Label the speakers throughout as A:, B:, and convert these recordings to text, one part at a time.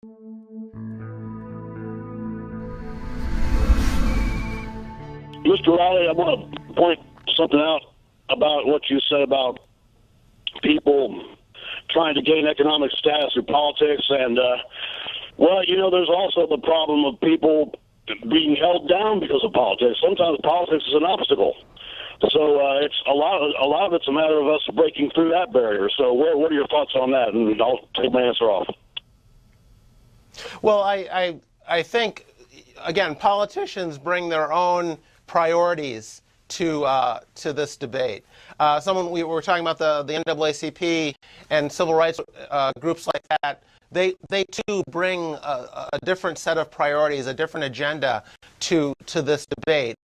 A: Mr. Riley, I want to point something out about what you said about people trying to gain economic status through politics. And, well, you know, there's also the problem of people being held down because of politics. Sometimes politics is an obstacle. So it's a lot of it's a matter of us breaking through that barrier. So what are your thoughts on that? And I'll take my answer off.
B: Well, I think, again, politicians bring their own priorities to this debate. We were talking about the NAACP and civil rights groups like that. They too bring a different set of priorities, a different agenda to this debate.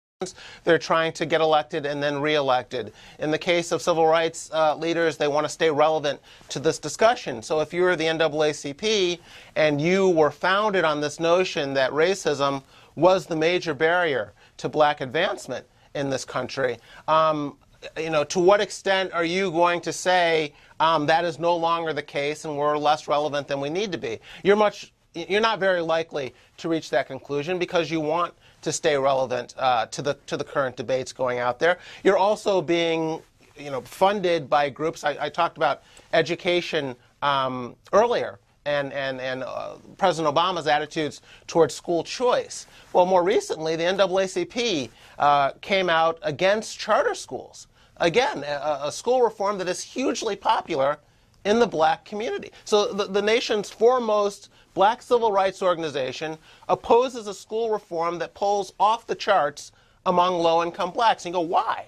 B: They're trying to get elected and then reelected. In the case of civil rights leaders, they want to stay relevant to this discussion. So if you're the NAACP and you were founded on this notion that racism was the major barrier to black advancement in this country, you know, to what extent are you going to say that is no longer the case and we're less relevant than we need to be? You're not very likely to reach that conclusion because you want to stay relevant to the current debates going out there. You're also being, you know, funded by groups. I talked about education earlier and President Obama's attitudes towards school choice. Well, more recently, the NAACP came out against charter schools. Again, a school reform that is hugely popular in the black community. So the nation's foremost black civil rights organization opposes a school reform that pulls off the charts among low-income blacks. And you go, why?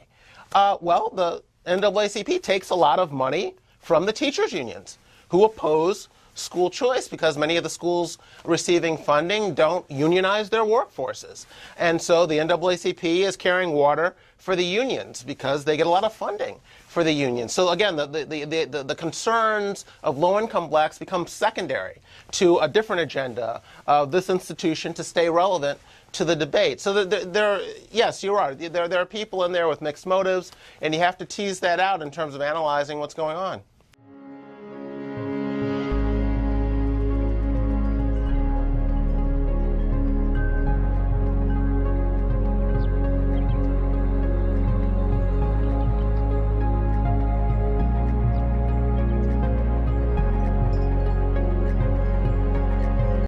B: Well, the NAACP takes a lot of money from the teachers' unions who oppose school choice because many of the schools receiving funding don't unionize their workforces. And so the NAACP is carrying water for the unions because they get a lot of funding for the unions. So again, the concerns of low-income blacks become secondary to a different agenda of this institution to stay relevant to the debate. So yes, you're right. There are people in there with mixed motives, and you have to tease that out in terms of analyzing what's going on.